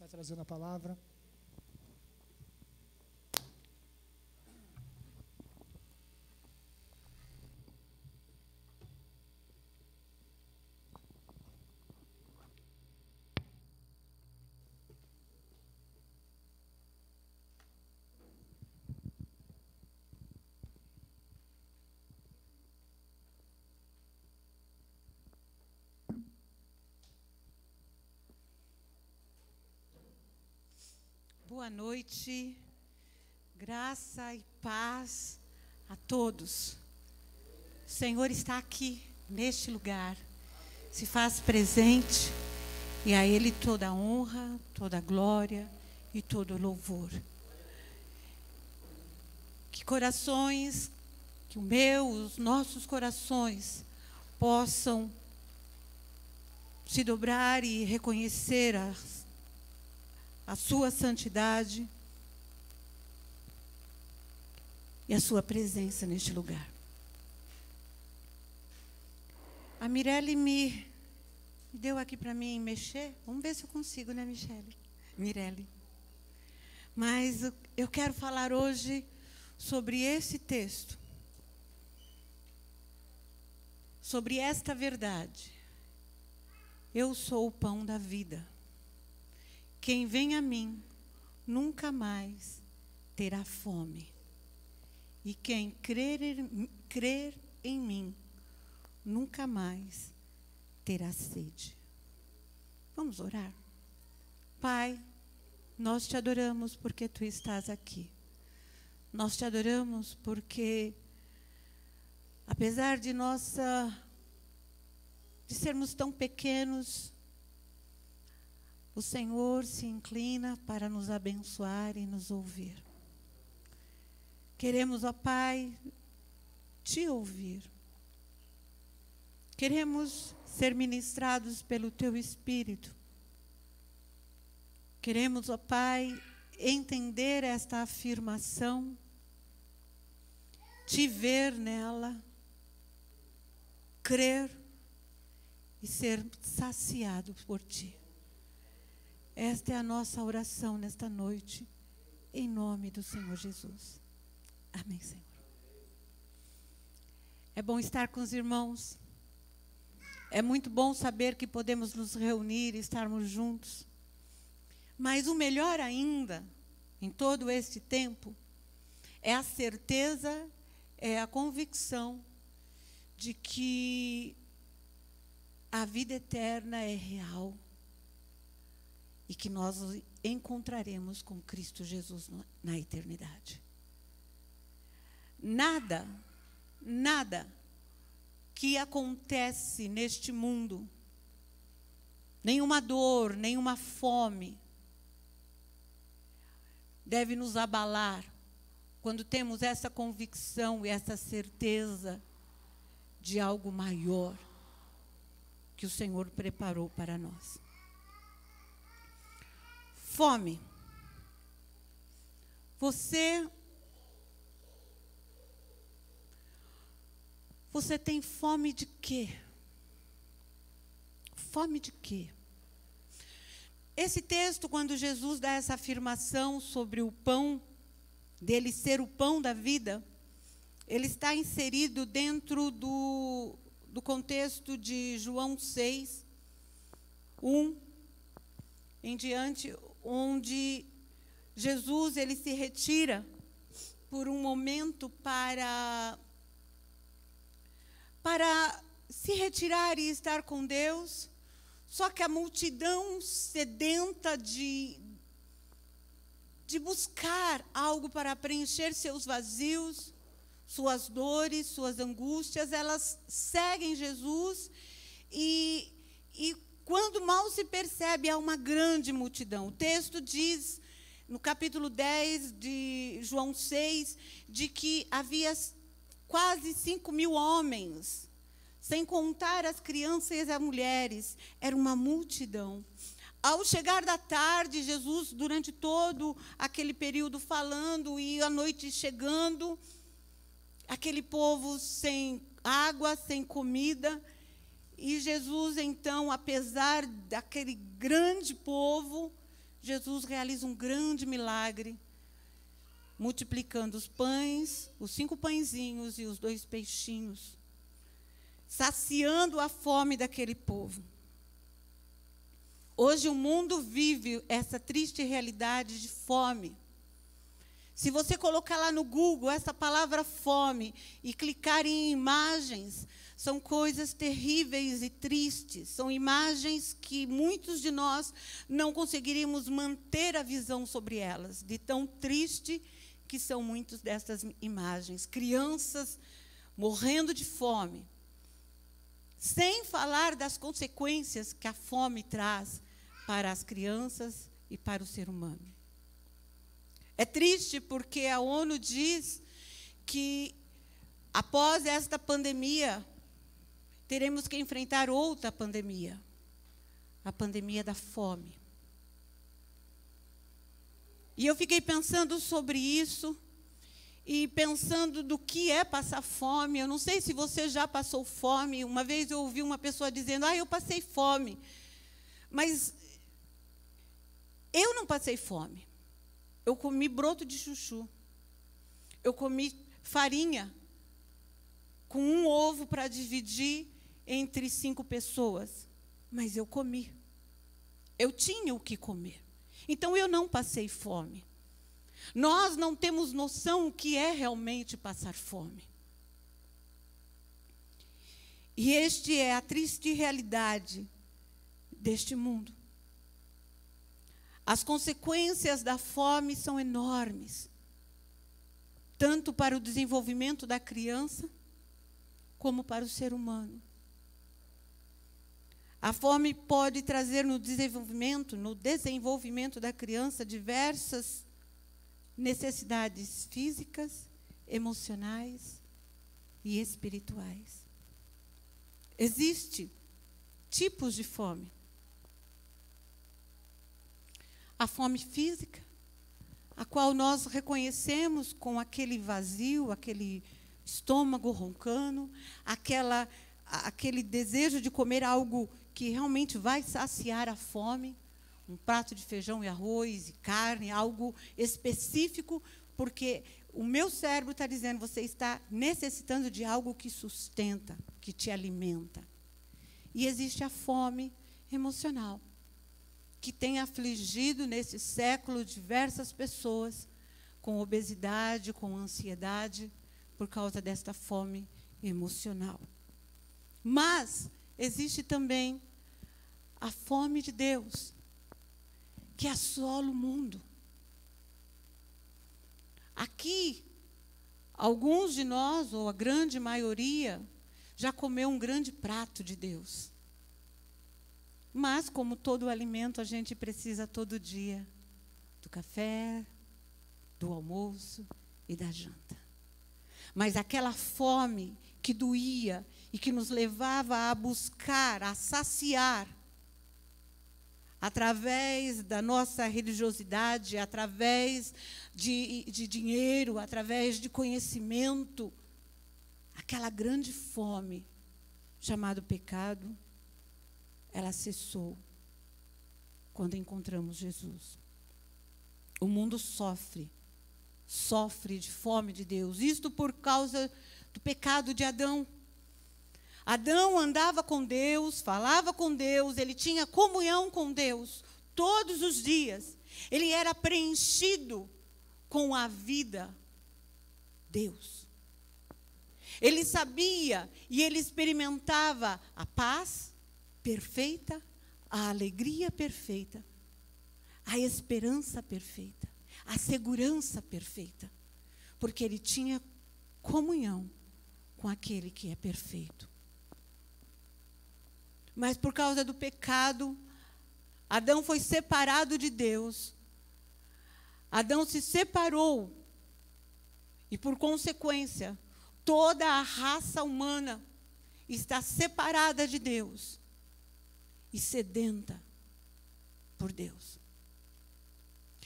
vai trazendo a palavra. Boa noite, graça e paz a todos. O Senhor está aqui, neste lugar, se faz presente, e a Ele toda a honra, toda a glória e todo o louvor. Que corações, que o meu, os nossos corações possam se dobrar e reconhecer a sua santidade e a sua presença neste lugar. A Mirelle me deu aqui para mim mexer. Vamos ver se eu consigo, né, Mirelle? Mas eu quero falar hoje sobre esse texto, sobre esta verdade. Eu sou o pão da vida. Quem vem a mim nunca mais terá fome. E quem crer em mim nunca mais terá sede. Vamos orar? Pai, nós te adoramos porque tu estás aqui. Nós te adoramos porque, apesar de sermos tão pequenos, o Senhor se inclina para nos abençoar e nos ouvir. Queremos, ó Pai, te ouvir. Queremos ser ministrados pelo teu Espírito. Queremos, ó Pai, entender esta afirmação, te ver nela, crer e ser saciado por ti. Esta é a nossa oração nesta noite, em nome do Senhor Jesus. Amém, Senhor. É bom estar com os irmãos. É muito bom saber que podemos nos reunir e estarmos juntos. Mas o melhor ainda, em todo este tempo, é a certeza, é a convicção de que a vida eterna é real. E que nós nos encontraremos com Cristo Jesus na eternidade. Nada que acontece neste mundo, nenhuma dor, nenhuma fome, deve nos abalar quando temos essa convicção e essa certeza de algo maior que o Senhor preparou para nós. Fome. Você tem fome de quê? Fome de quê? Esse texto, quando Jesus dá essa afirmação sobre o pão, dele ser o pão da vida, ele está inserido dentro do contexto de João 6, 1 em diante, onde Jesus ele se retira por um momento para se retirar e estar com Deus. Só que a multidão sedenta de buscar algo para preencher seus vazios, suas dores, suas angústias, elas seguem Jesus e quando mal se percebe, há uma grande multidão. O texto diz, no capítulo 10 de João 6, de que havia quase 5.000 homens, sem contar as crianças e as mulheres. Era uma multidão. Ao chegar da tarde, Jesus, durante todo aquele período falando, e a noite chegando, aquele povo sem água, sem comida. E Jesus, então, apesar daquele grande povo, Jesus realiza um grande milagre, multiplicando os pães, os 5 pãezinhos e os 2 peixinhos, saciando a fome daquele povo. Hoje o mundo vive essa triste realidade de fome. Se você colocar lá no Google essa palavra fome e clicar em imagens, são coisas terríveis e tristes. São imagens que muitos de nós não conseguiríamos manter a visão sobre elas, de tão triste que são muitas dessas imagens. Crianças morrendo de fome. Sem falar das consequências que a fome traz para as crianças e para o ser humano. É triste porque a ONU diz que, após esta pandemia, teremos que enfrentar outra pandemia, a pandemia da fome. E eu fiquei pensando sobre isso, e pensando do que é passar fome. Eu não sei se você já passou fome. Uma vez eu ouvi uma pessoa dizendo, eu passei fome. Mas eu não passei fome. Eu comi broto de chuchu. Eu comi farinha com um ovo para dividir entre 5 pessoas. Mas eu comi. Eu tinha o que comer. Então, eu não passei fome. Nós não temos noção o que é realmente passar fome. E esta é a triste realidade deste mundo. As consequências da fome são enormes, tanto para o desenvolvimento da criança, como para o ser humano. A fome pode trazer no desenvolvimento da criança diversas necessidades físicas, emocionais e espirituais. Existem tipos de fome. A fome física, a qual nós reconhecemos com aquele vazio, aquele estômago roncando, aquele desejo de comer algo que realmente vai saciar a fome, um prato de feijão e arroz e carne, algo específico, porque o meu cérebro está dizendo, você está necessitando de algo que sustenta, que te alimenta. E existe a fome emocional, que tem afligido nesse século diversas pessoas com obesidade, com ansiedade, por causa desta fome emocional. Mas existe também a fome de Deus, que assola o mundo. Aqui, alguns de nós, ou a grande maioria, já comeu um grande prato de Deus. Mas, como todo alimento, a gente precisa todo dia do café, do almoço e da janta. Mas aquela fome que doía e que nos levava a buscar, a saciar, através da nossa religiosidade, através de dinheiro, através de conhecimento, aquela grande fome chamada pecado, ela cessou quando encontramos Jesus. O mundo sofre de fome de Deus. Isto por causa do pecado de Adão. Adão andava com Deus, falava com Deus, ele tinha comunhão com Deus todos os dias. Ele era preenchido com a vida Deus. Ele sabia e ele experimentava a paz perfeita, a alegria perfeita, a esperança perfeita, a segurança perfeita, porque ele tinha comunhão com aquele que é perfeito. Mas por causa do pecado, Adão foi separado de Deus. Adão se separou e, por consequência, toda a raça humana está separada de Deus e sedenta por Deus.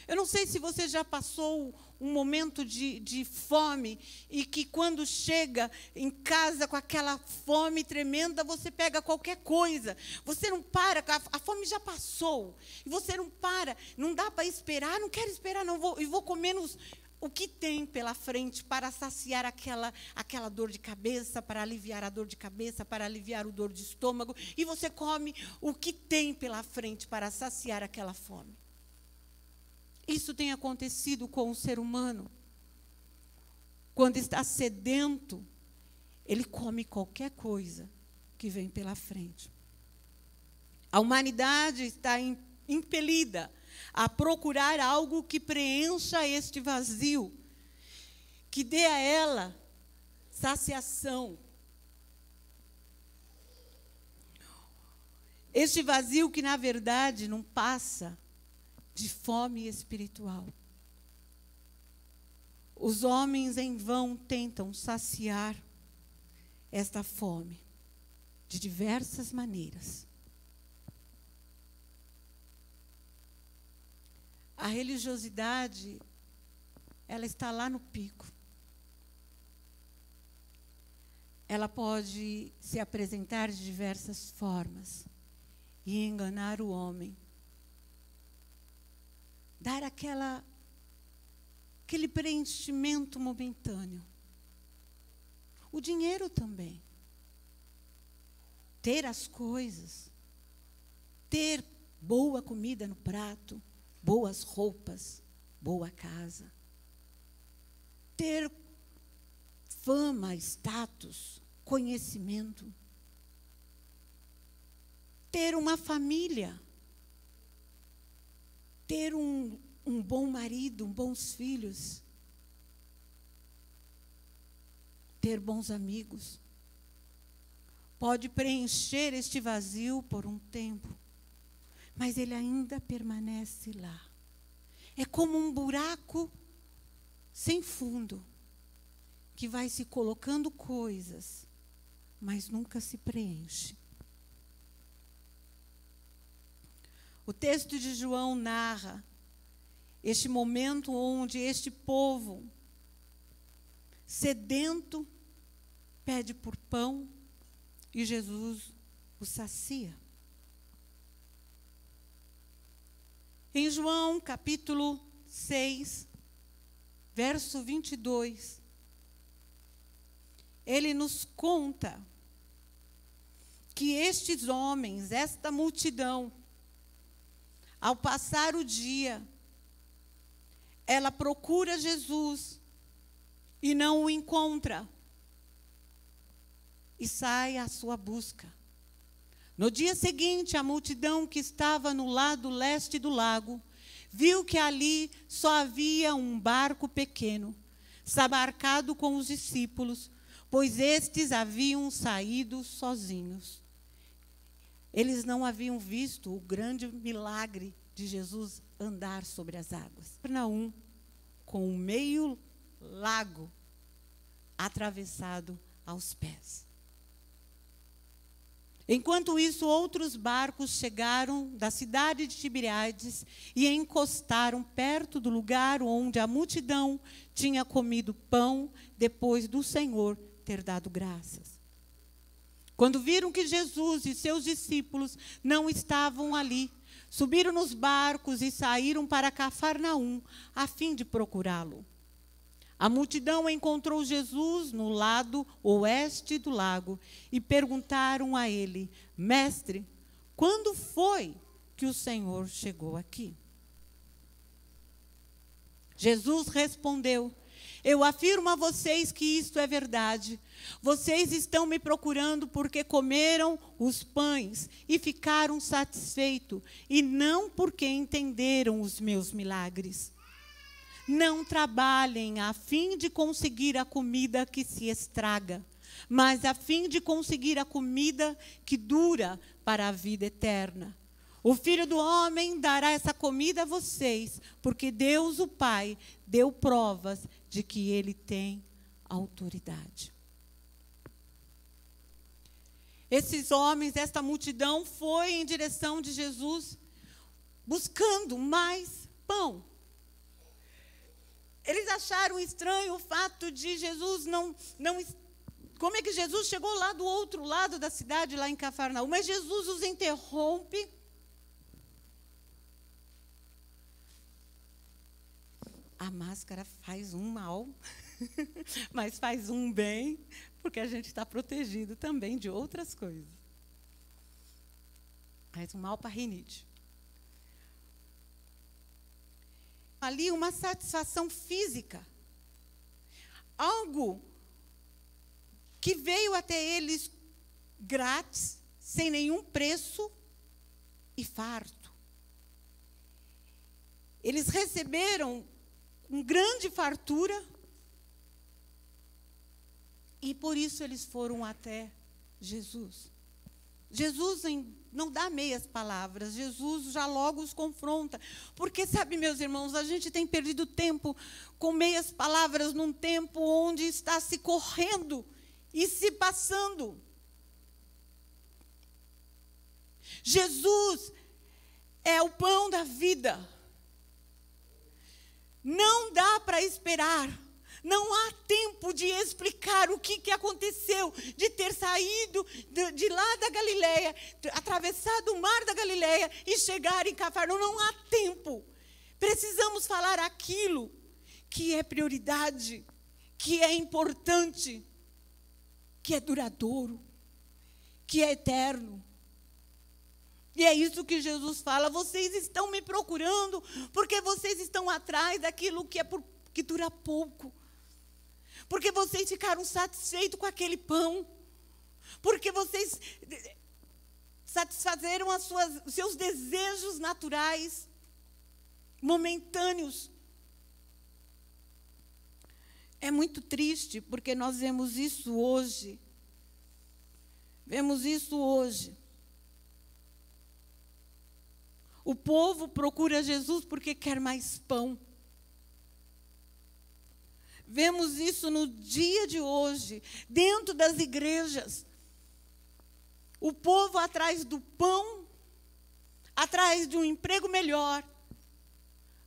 Eu não sei se você já passou um momento de fome e que quando chega em casa com aquela fome tremenda, você pega qualquer coisa. Você não para, a fome já passou. E você não para, não dá para esperar, não quero esperar, não vou, e vou comer o que tem pela frente para saciar aquela dor de cabeça, para aliviar a dor de cabeça, para aliviar o dor de estômago. E você come o que tem pela frente para saciar aquela fome. Isso tem acontecido com o ser humano. Quando está sedento, ele come qualquer coisa que vem pela frente. A humanidade está impelida a procurar algo que preencha este vazio, que dê a ela saciação. Este vazio que, na verdade, não passa de fome espiritual. Os homens em vão tentam saciar esta fome de diversas maneiras. A religiosidade, ela está lá no pico. Ela pode se apresentar de diversas formas e enganar o homem. Dar aquele preenchimento momentâneo. O dinheiro também. Ter as coisas. Ter boa comida no prato, boas roupas, boa casa. Ter fama, status, conhecimento. Ter uma família. Ter um bom marido, bons filhos. Ter bons amigos. Pode preencher este vazio por um tempo, mas ele ainda permanece lá. É como um buraco sem fundo, que vai se colocando coisas, mas nunca se preenche. O texto de João narra este momento onde este povo, sedento, pede por pão e Jesus o sacia. Em João, capítulo 6, verso 22, ele nos conta que estes homens, esta multidão, ao passar o dia, ela procura Jesus e não o encontra. E sai à sua busca. No dia seguinte, a multidão que estava no lado leste do lago, viu que ali só havia um barco pequeno, embarcado com os discípulos, pois estes haviam saído sozinhos. Eles não haviam visto o grande milagre de Jesus andar sobre as águas. Cafarnaum, com um meio lago atravessado aos pés. Enquanto isso, outros barcos chegaram da cidade de Tiberíades e encostaram perto do lugar onde a multidão tinha comido pão depois do Senhor ter dado graças. Quando viram que Jesus e seus discípulos não estavam ali, subiram nos barcos e saíram para Cafarnaum, a fim de procurá-lo. A multidão encontrou Jesus no lado oeste do lago e perguntaram a ele: Mestre, quando foi que o Senhor chegou aqui? Jesus respondeu: Eu afirmo a vocês que isto é verdade. Vocês estão me procurando porque comeram os pães e ficaram satisfeitos, e não porque entenderam os meus milagres. Não trabalhem a fim de conseguir a comida que se estraga, mas a fim de conseguir a comida que dura para a vida eterna. O Filho do Homem dará essa comida a vocês, porque Deus, o Pai, deu provas de que Ele tem autoridade. Esses homens, esta multidão, foi em direção de Jesus, buscando mais pão. Eles acharam estranho o fato de Jesus não. Como é que Jesus chegou lá do outro lado da cidade, lá em Cafarnaum? Mas Jesus os interrompe. A máscara faz um mal, mas faz um bem, porque a gente está protegido também de outras coisas. Faz um mal para a rinite. Ali uma satisfação física. Algo que veio até eles grátis, sem nenhum preço e farto. Eles receberam com grande fartura e por isso eles foram até Jesus. Jesus não dá meias palavras, Jesus já logo os confronta. Porque, sabe, meus irmãos, a gente tem perdido tempo com meias palavras num tempo onde está se correndo e se passando. Jesus é o pão da vida. Não dá para esperar. Não há tempo de explicar o que aconteceu, de ter saído de lá da Galileia, atravessado o mar da Galileia e chegar em Cafarnaum. Não há tempo. Precisamos falar aquilo que é prioridade, que é importante, que é duradouro, que é eterno. E é isso que Jesus fala: vocês estão me procurando porque vocês estão atrás daquilo que dura pouco. Porque vocês ficaram satisfeitos com aquele pão. Porque vocês satisfazeram os seus desejos naturais, momentâneos. É muito triste, porque nós vemos isso hoje. Vemos isso hoje. O povo procura Jesus porque quer mais pão. Vemos isso no dia de hoje, dentro das igrejas. O povo atrás do pão, atrás de um emprego melhor.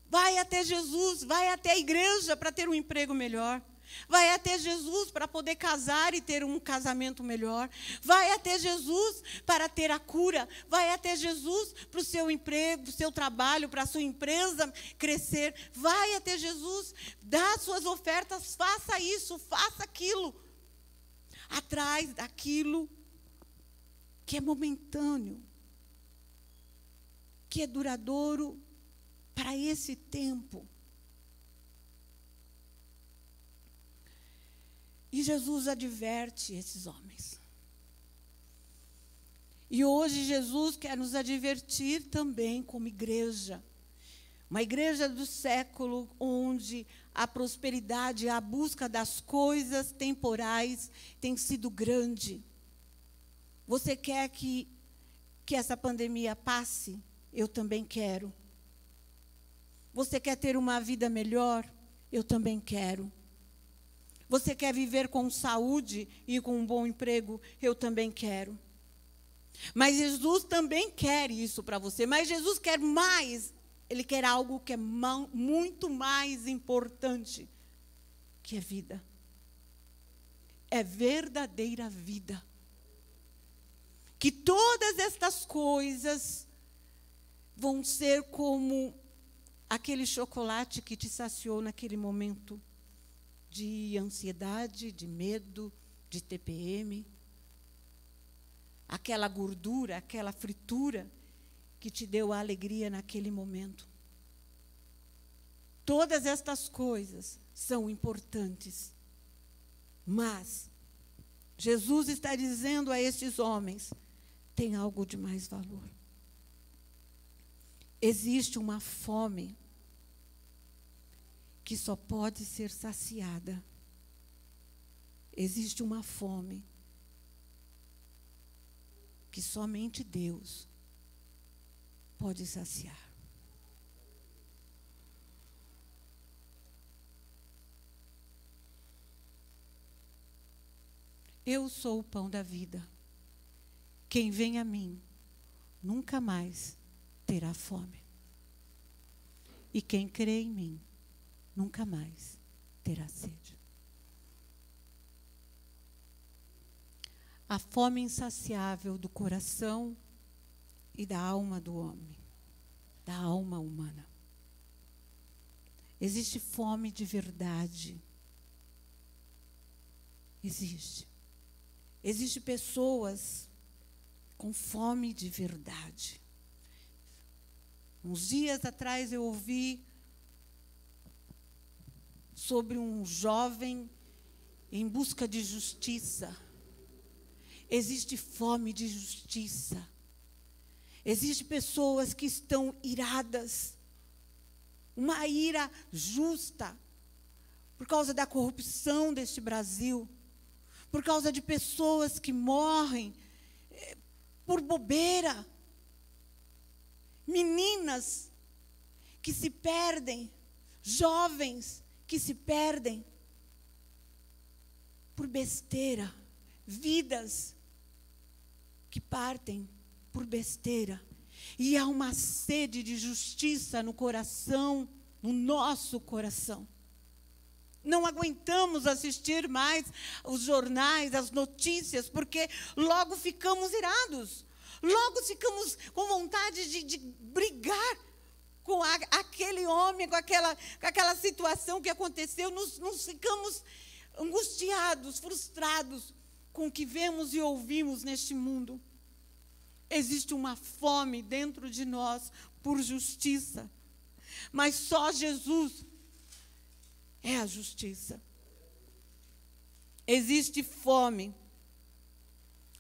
Vai até Jesus, vai até a igreja para ter um emprego melhor. Vai até Jesus para poder casar e ter um casamento melhor. Vai até Jesus para ter a cura. Vai até Jesus para o seu emprego, para o seu trabalho, para a sua empresa crescer. Vai até Jesus, dá suas ofertas, faça isso, faça aquilo. Atrás daquilo que é momentâneo, que é duradouro para esse tempo. E Jesus adverte esses homens. E hoje Jesus quer nos advertir também como igreja. Uma igreja do século onde a prosperidade, a busca das coisas temporais tem sido grande. Você quer que essa pandemia passe? Eu também quero. Você quer ter uma vida melhor? Eu também quero. Você quer viver com saúde e com um bom emprego? Eu também quero. Mas Jesus também quer isso para você. Mas Jesus quer mais. Ele quer algo que é muito mais importante, que é vida. É verdadeira vida. Que todas estas coisas vão ser como aquele chocolate que te saciou naquele momento de ansiedade, de medo, de TPM. Aquela gordura, aquela fritura que te deu a alegria naquele momento. Todas estas coisas são importantes. Mas Jesus está dizendo a estes homens: tem algo de mais valor. Existe uma fome que só pode ser saciada. Existe uma fome que somente Deus pode saciar. Eu sou o pão da vida. Quem vem a mim nunca mais terá fome. E quem crê em mim nunca mais terá sede. A fome insaciável do coração e da alma do homem, da alma humana. Existe fome de verdade. Existe. Existem pessoas com fome de verdade. Uns dias atrás eu ouvi sobre um jovem em busca de justiça. Existe fome de justiça. Existem pessoas que estão iradas. Uma ira justa por causa da corrupção deste Brasil. Por causa de pessoas que morrem por bobeira. Meninas que se perdem. Jovens que se perdem por besteira. Vidas que partem por besteira. E há uma sede de justiça no coração, no nosso coração. Não aguentamos assistir mais os jornais, as notícias, porque logo ficamos irados. Logo ficamos com vontade de brigar com aquele homem, com aquela situação que aconteceu. Nos ficamos angustiados, frustrados com o que vemos e ouvimos neste mundo. Existe uma fome dentro de nós por justiça. Mas só Jesus é a justiça. Existe fome.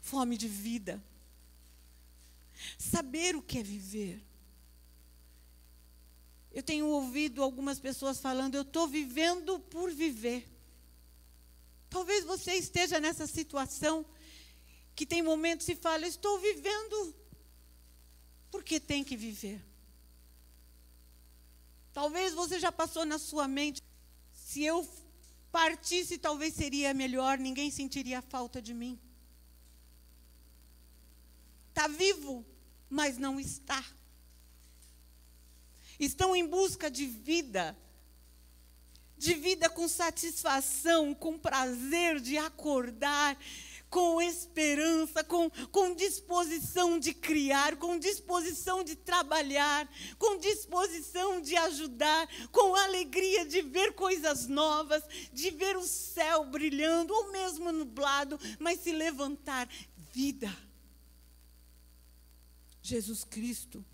Fome de vida. Saber o que é viver. Eu tenho ouvido algumas pessoas falando, eu estou vivendo por viver. Talvez você esteja nessa situação que tem momentos que fala, estou vivendo porque tem que viver. Talvez você já passou na sua mente, se eu partisse talvez seria melhor, ninguém sentiria a falta de mim. Está vivo, mas não está. Estão em busca de vida com satisfação, com prazer de acordar, com esperança, com disposição de criar, com disposição de trabalhar, com disposição de ajudar, com alegria de ver coisas novas, de ver o céu brilhando, ou mesmo nublado, mas se levantar. Vida. Jesus Cristo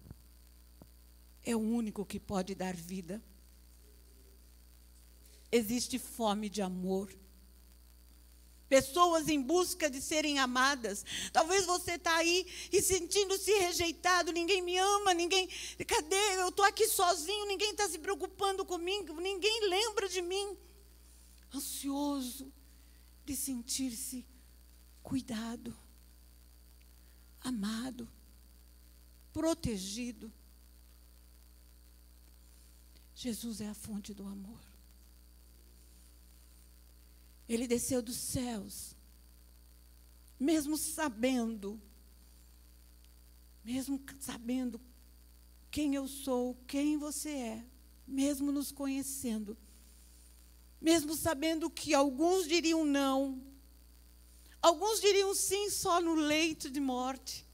é o único que pode dar vida. Existe fome de amor. Pessoas em busca de serem amadas. Talvez você está aí e sentindo-se rejeitado. Ninguém me ama, ninguém... Cadê? Eu estou aqui sozinho, ninguém está se preocupando comigo, ninguém lembra de mim. Ansioso de sentir-se cuidado, amado, protegido. Jesus é a fonte do amor. Ele desceu dos céus, mesmo sabendo quem eu sou, quem você é, mesmo nos conhecendo, mesmo sabendo que alguns diriam não, alguns diriam sim só no leito de morte.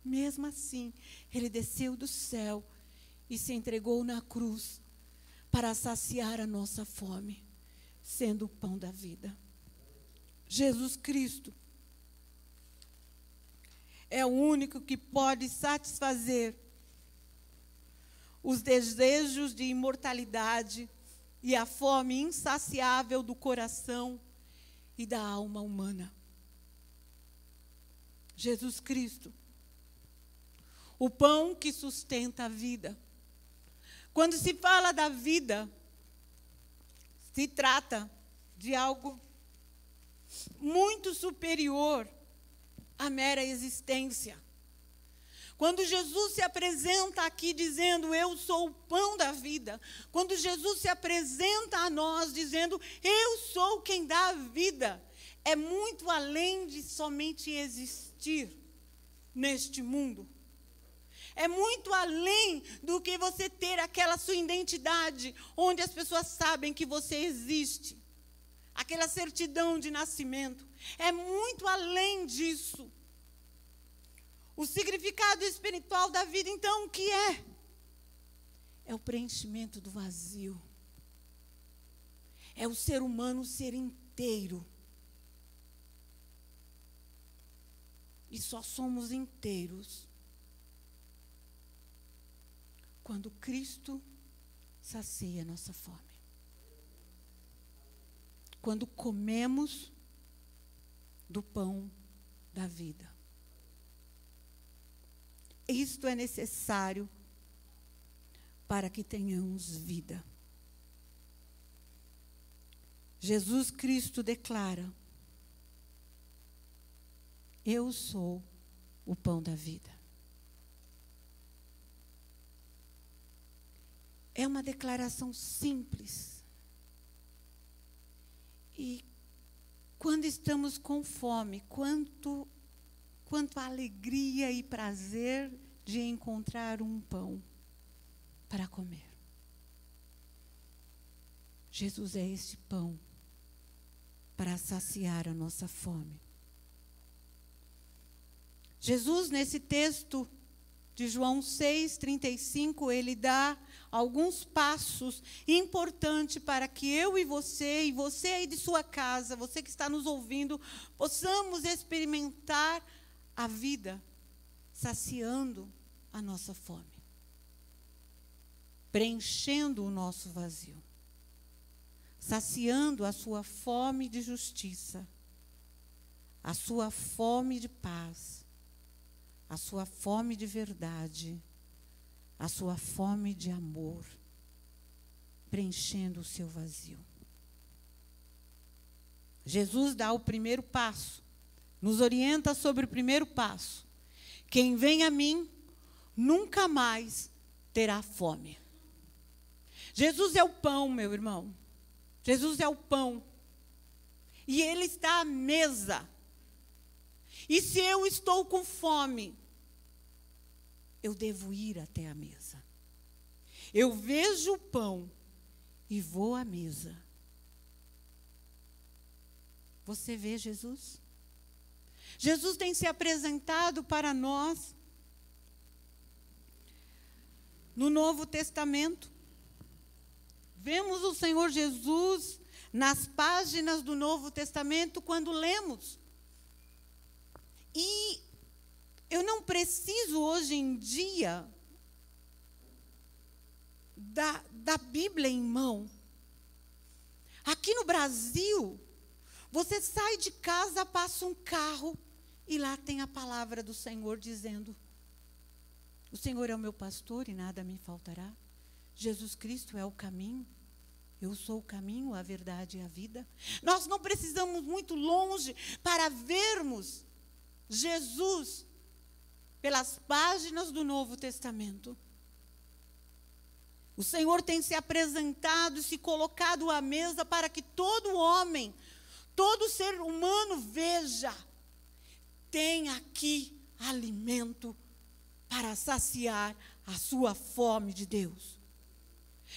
Mesmo assim, ele desceu do céu e se entregou na cruz para saciar a nossa fome, sendo o pão da vida. Jesus Cristo é o único que pode satisfazer os desejos de imortalidade e a fome insaciável do coração e da alma humana. Jesus Cristo, o pão que sustenta a vida. Quando se fala da vida, se trata de algo muito superior à mera existência. Quando Jesus se apresenta aqui dizendo, eu sou o pão da vida. Quando Jesus se apresenta a nós dizendo, eu sou quem dá a vida. É muito além de somente existir neste mundo. É muito além do que você ter aquela sua identidade, onde as pessoas sabem que você existe. Aquela certidão de nascimento. É muito além disso. O significado espiritual da vida, então, o que é? É o preenchimento do vazio. É o ser humano ser inteiro. E só somos inteiros quando Cristo sacia a nossa fome. Quando comemos do pão da vida. Isto é necessário para que tenhamos vida. Jesus Cristo declara: eu sou o pão da vida. É uma declaração simples. E quando estamos com fome, quanto alegria e prazer de encontrar um pão para comer. Jesus é esse pão para saciar a nossa fome. Jesus, nesse texto de João 6,35, ele dá alguns passos importantes para que eu e você aí de sua casa, você que está nos ouvindo, possamos experimentar a vida, saciando a nossa fome, preenchendo o nosso vazio, saciando a sua fome de justiça, a sua fome de paz, a sua fome de verdade, a sua fome de amor, preenchendo o seu vazio. Jesus dá o primeiro passo, nos orienta sobre o primeiro passo. Quem vem a mim, nunca mais terá fome. Jesus é o pão, meu irmão. Jesus é o pão. E Ele está à mesa. E se eu estou com fome, eu devo ir até a mesa. Eu vejo o pão e vou à mesa. Você vê Jesus? Jesus tem se apresentado para nós no Novo Testamento. Vemos o Senhor Jesus nas páginas do Novo Testamento quando lemos. E eu não preciso hoje em dia da Bíblia em mão. Aqui no Brasil, você sai de casa, passa um carro e lá tem a palavra do Senhor dizendo: o Senhor é o meu pastor e nada me faltará. Jesus Cristo é o caminho. Eu sou o caminho, a verdade e a vida. Nós não precisamos muito longe para vermos Jesus pelas páginas do Novo Testamento. O Senhor tem se apresentado e se colocado à mesa para que todo homem, todo ser humano veja: tem aqui alimento para saciar a sua fome de Deus.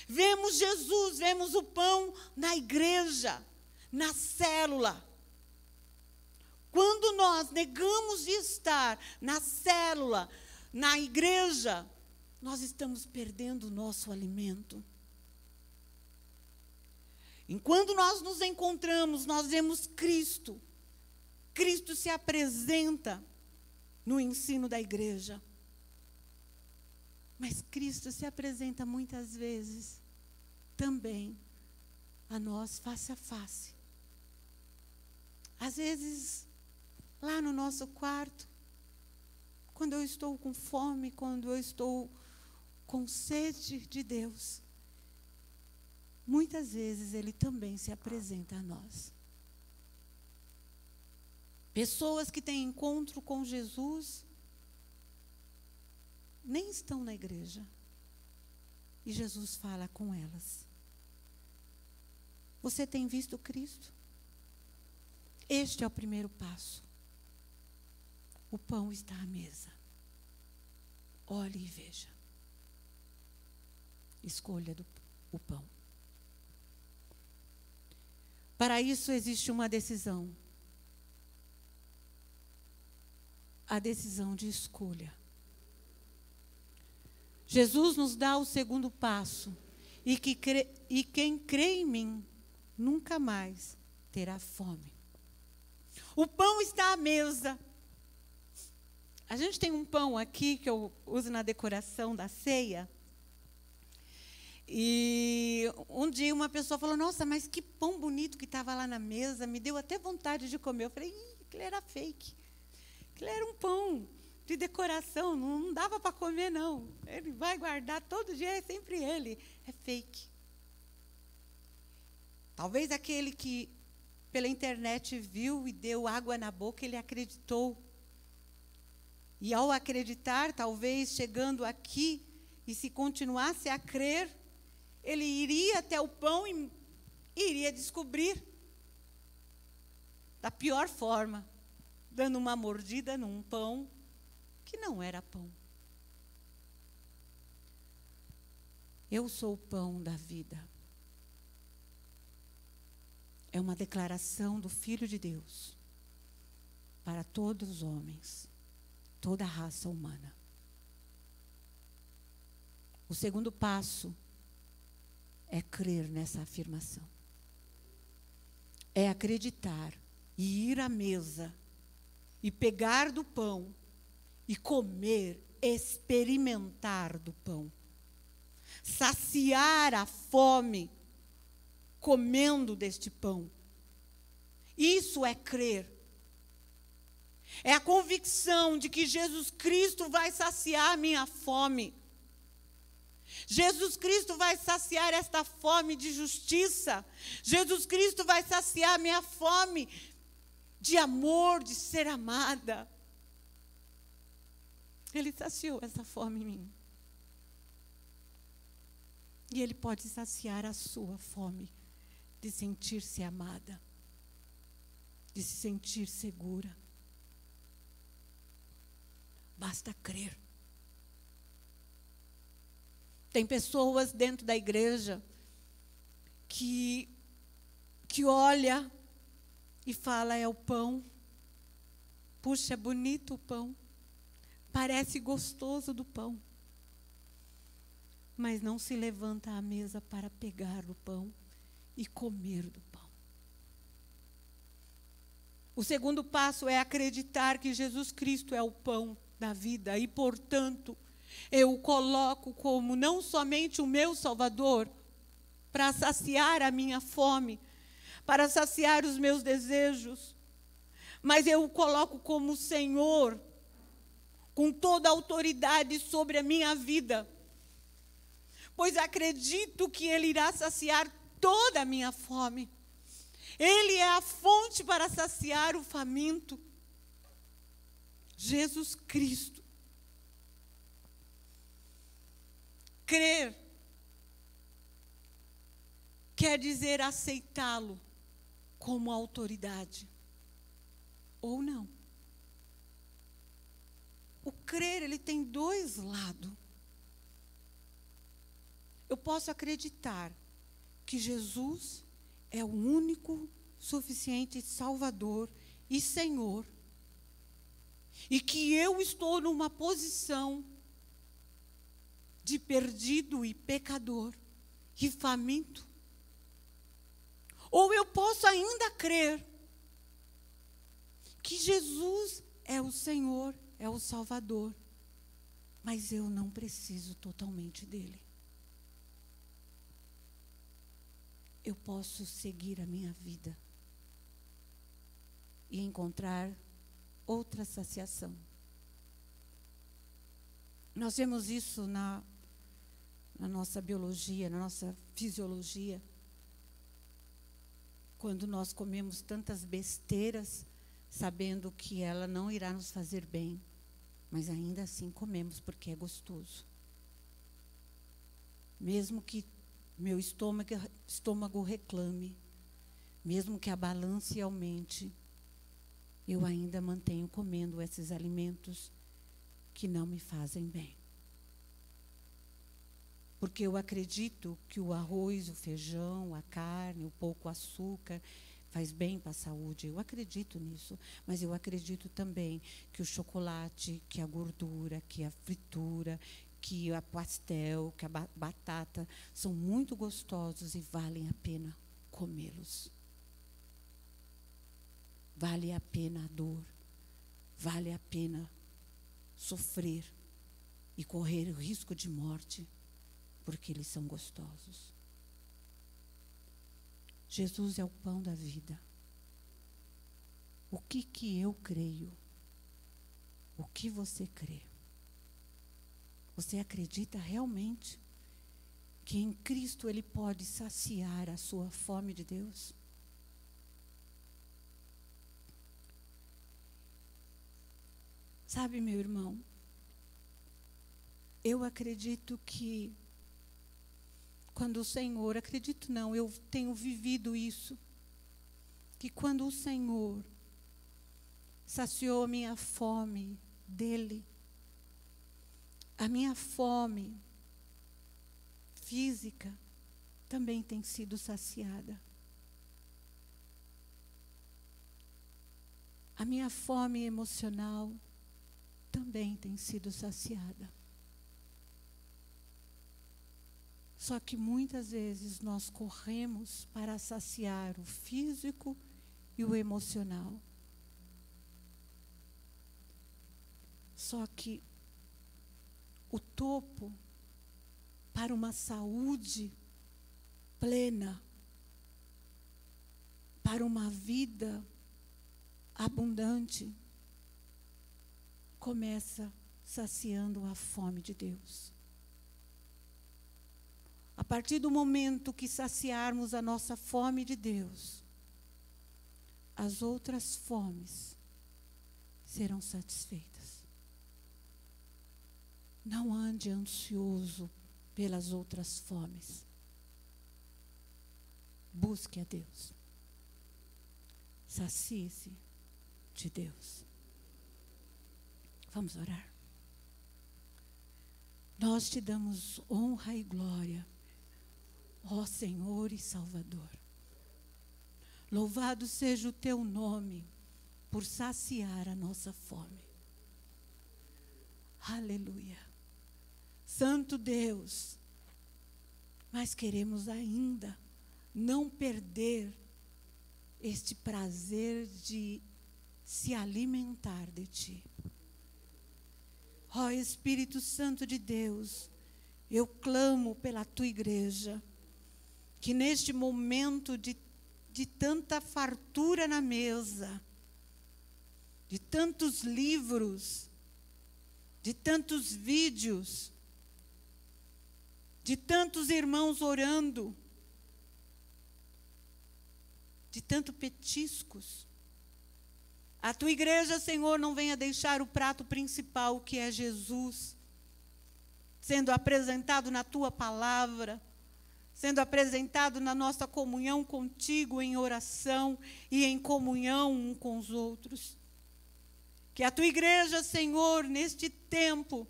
Vemos Jesus, vemos o pão na igreja, na célula. Quando nós negamos de estar na célula, na igreja, nós estamos perdendo o nosso alimento. Enquanto nós nos encontramos, nós vemos Cristo. Cristo se apresenta no ensino da igreja. Mas Cristo se apresenta muitas vezes também a nós face a face. Às vezes, lá no nosso quarto, quando eu estou com fome, quando eu estou com sede de Deus, muitas vezes Ele também se apresenta a nós. Pessoas que têm encontro com Jesus nem estão na igreja. E Jesus fala com elas. Você tem visto Cristo? Este é o primeiro passo. O pão está à mesa. olhe e veja. Escolha o pão. Para isso existe uma decisão. A decisão de escolha. Jesus nos dá o segundo passo. E quem crê em mim nunca mais terá fome. O pão está à mesa. A gente tem um pão aqui que eu uso na decoração da ceia. E um dia uma pessoa falou, nossa, mas que pão bonito que estava lá na mesa. Me deu até vontade de comer. Eu falei, aquilo era fake. Aquilo era um pão de decoração. Não dava para comer, não. Ele vai guardar todo dia, é sempre ele. É fake. Talvez aquele que pela internet viu e deu água na boca, ele acreditou. E ao acreditar, talvez chegando aqui, e se continuasse a crer, ele iria até o pão e iria descobrir da pior forma, dando uma mordida num pão que não era pão. Eu sou o pão da vida. É uma declaração do Filho de Deus para todos os homens, toda a raça humana. O segundo passo é crer nessa afirmação. É acreditar e ir à mesa e pegar do pão e comer, experimentar do pão. Saciar a fome comendo deste pão. Isso é crer. É a convicção de que Jesus Cristo vai saciar a minha fome. Jesus Cristo vai saciar esta fome de justiça. Jesus Cristo vai saciar a minha fome de amor, de ser amada. Ele saciou essa fome em mim. E Ele pode saciar a sua fome de sentir-se amada, de se sentir segura. Basta crer. Tem pessoas dentro da igreja que olha e fala, é o pão. Puxa, é bonito o pão. Parece gostoso do pão. Mas não se levanta à mesa para pegar o pão e comer do pão. O segundo passo é acreditar que Jesus Cristo é o pão da vida e, portanto, eu o coloco como não somente o meu Salvador, para saciar a minha fome, para saciar os meus desejos, mas eu o coloco como Senhor, com toda a autoridade sobre a minha vida, pois acredito que Ele irá saciar toda a minha fome. Ele é a fonte para saciar o faminto. Jesus Cristo. Crer quer dizer aceitá-lo como autoridade, ou não. O crer, ele tem dois lados. Eu posso acreditar que Jesus é o único, suficiente Salvador e Senhor, e que eu estou numa posição de perdido e pecador e faminto. Ou eu posso ainda crer que Jesus é o Senhor, é o Salvador, mas eu não preciso totalmente dele. Eu posso seguir a minha vida e encontrar outra saciação. Nós vemos isso na nossa biologia, na nossa fisiologia. Quando nós comemos tantas besteiras, sabendo que ela não irá nos fazer bem, mas ainda assim comemos porque é gostoso. Mesmo que meu estômago reclame, mesmo que a balança aumente, eu ainda mantenho comendo esses alimentos que não me fazem bem. porque eu acredito que o arroz, o feijão, a carne, o pouco açúcar faz bem para a saúde. Eu acredito nisso, mas eu acredito também que o chocolate, que a gordura, que a fritura, que a pastel, que a batata são muito gostosos e valem a pena comê-los. Vale a pena a dor, vale a pena sofrer e correr o risco de morte, porque eles são gostosos. Jesus é o pão da vida. O que eu creio? O que você crê? Você acredita realmente que em Cristo Ele pode saciar a sua fome de Deus? Sabe, meu irmão, eu acredito que quando o Senhor, acredito não, eu tenho vivido isso, que quando o Senhor saciou a minha fome dEle, a minha fome física também tem sido saciada. A minha fome emocional também tem sido saciada. Só que muitas vezes nós corremos para saciar o físico e o emocional. Só que o topo para uma saúde plena, para uma vida abundante, começa saciando a fome de Deus. A partir do momento que saciarmos a nossa fome de Deus, as outras fomes serão satisfeitas. Não ande ansioso pelas outras fomes. Busque a Deus. Sacie-se de Deus. Vamos orar. Nós te damos honra e glória, ó Senhor e Salvador. Louvado seja o teu nome por saciar a nossa fome. Aleluia. Santo Deus, mas queremos ainda não perder este prazer de se alimentar de Ti. Ó Espírito Santo de Deus, eu clamo pela Tua igreja, que neste momento de tanta fartura na mesa, de tantos livros, de tantos vídeos, de tantos irmãos orando, de tantos petiscos, a Tua igreja, Senhor, não venha deixar o prato principal, que é Jesus, sendo apresentado na Tua palavra, sendo apresentado na nossa comunhão contigo em oração e em comunhão um com os outros. Que a Tua igreja, Senhor, neste tempo,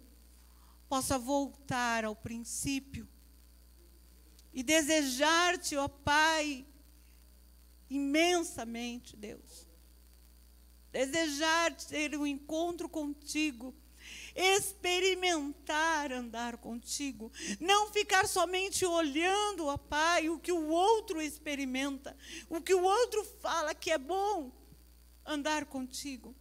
possa voltar ao princípio e desejar-te, ó Pai, imensamente, Deus. Desejar ter um encontro contigo, experimentar andar contigo, não ficar somente olhando, ó Pai, o que o outro experimenta, o que o outro fala que é bom, andar contigo.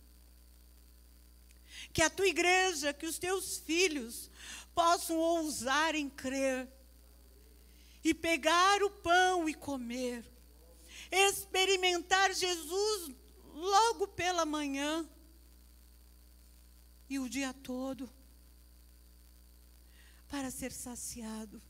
Que a Tua igreja, que os Teus filhos possam ousar em crer e pegar o pão e comer, experimentar Jesus logo pela manhã e o dia todo, para ser saciado